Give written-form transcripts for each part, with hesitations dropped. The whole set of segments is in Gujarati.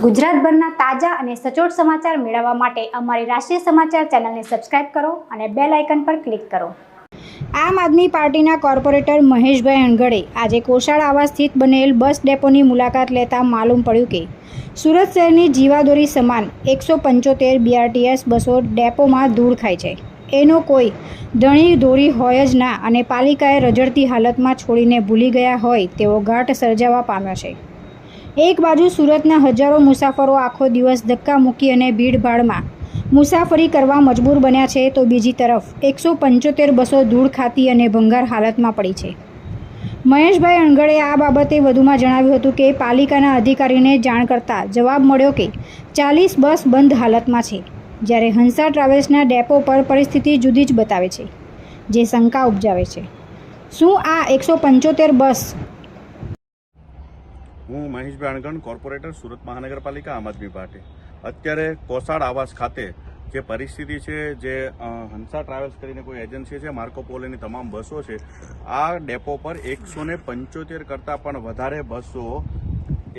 ગુજરાતભરના તાજા અને સચોટ સમાચાર મેળવવા માટે અમારી રાષ્ટ્રીય સમાચાર ચેનલને સબસ્ક્રાઇબ કરો અને બેલ આઇકન પર ક્લિક કરો। આમ આદમી પાર્ટીના કોર્પોરેટર મહેશભાઈ અણગડે આજે કોષાળ આવાસ સ્થિત બનેલ બસ ડેપોની મુલાકાત લેતા માલુમ પડ્યું કે સુરત શહેરની જીવાદોરી સમાન 175 BRTS બસો ડેપોમાં ધૂળ ખાય છે। એનો કોઈ ધણી દોરી હોય જ ના અને પાલિકાએ રજડતી હાલતમાં છોડીને ભૂલી ગયા હોય તેવો ઘાટ સર્જાવા પામ્યો છે। એક બાજુ સુરતના હજારો મુસાફરો આખો દિવસ ધક્કા મૂકી અને ભીડભાડમાં મુસાફરી કરવા મજબૂર બન્યા છે, તો બીજી તરફ 175 બસો ધૂળ ખાતી અને ભંગાર હાલતમાં પડી છે। મહેશભાઈ અણગડે આ બાબતે વધુમાં જણાવ્યું હતું કે પાલિકાના અધિકારીને જાણ કરતાં જવાબ મળ્યો કે 40 બસ બંધ હાલતમાં છે, જ્યારે હંસા ટ્રાવેલ્સના ડેપો પર પરિસ્થિતિ જુદી જ બતાવે છે, જે શંકા ઉપજાવે છે। શું આ 175 બસ હું મહેશભાઈ અણગણ, કોર્પોરેટર, સુરત મહાનગરપાલિકા, આમ આદમી પાર્ટી। અત્યારે કોષાળ આવાસ ખાતે જે પરિસ્થિતિ છે, જે હંસા ટ્રાવેલ્સ કરીને કોઈ એજન્સી છે, માર્કો પોલોની તમામ બસો છે, આ ડેપો પર 175 કરતાં પણ વધારે બસો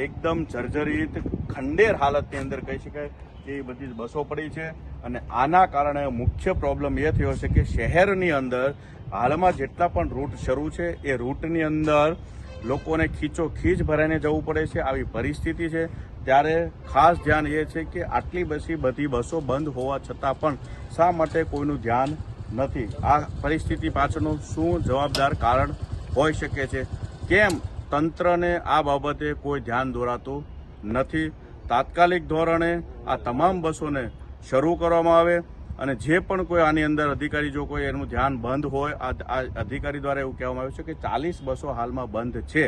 એકદમ જર્જરિત ખંડેર હાલતની અંદર કહી શકાય કે બધી બસો પડી છે। અને આના કારણે મુખ્ય પ્રોબ્લેમ એ થયો છે કે શહેરની અંદર હાલમાં જેટલા પણ રૂટ શરૂ છે એ રૂટની અંદર લોકોને ખીચોખીચ ભરાઈને જવું પડે છે। આવી પરિસ્થિતિ છે ત્યારે ખાસ ધ્યાન એ છે કે આટલી બધી બસો બંધ હોવા છતાં પણ શા માટે કોઈનું ધ્યાન નથી? આ પરિસ્થિતિ પાછળનું શું જવાબદાર કારણ હોઈ શકે છે? કેમ તંત્રને આ બાબતે કોઈ ધ્યાન દોરાતું નથી? તાત્કાલિક ધોરણે આ તમામ બસોને શરૂ કરવામાં આવે અને જે પણ કોઈ આની અંદર અધિકારી જો કોઈ એનું ધ્યાન બંધ હોય, આ અધિકારી દ્વારા એવું કહેવામાં આવ્યું છે કે 40 બસો હાલમાં બંધ છે,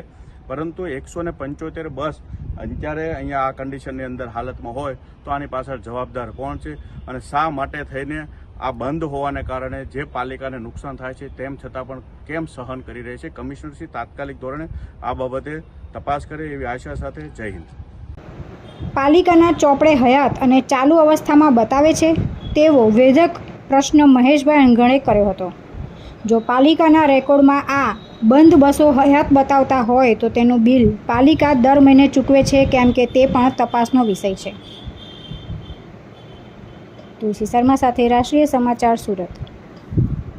પરંતુ 175 બસ અત્યારે અહીંયા આ કન્ડિશનની અંદર હાલતમાં હોય તો આની પાછળ જવાબદાર કોણ છે અને શા માટે થઈને આ બંધ હોવાને કારણે જે પાલિકાને નુકસાન થાય છે તેમ છતાં પણ કેમ સહન કરી રહી છે? કમિશનરશ્રી તાત્કાલિક ધોરણે આ બાબતે તપાસ કરે એવી આશા સાથે જય હિન્દ। પાલિકાના ચોપડે હયાત અને ચાલુ અવસ્થામાં બતાવે છે તેવો વેધક પ્રશ્ન મહેશભાઈ અણગડે કર્યો હતો। જો પાલિકાના રેકોર્ડમાં આ બંધ બસો હયાત બતાવતા હોય તો તેનું બિલ પાલિકા દર મહિને ચૂકવે છે કેમ કે તે પણ તપાસનો વિષય છે। તુલસી શર્મા સાથે રાષ્ટ્રીય સમાચાર, સુરત।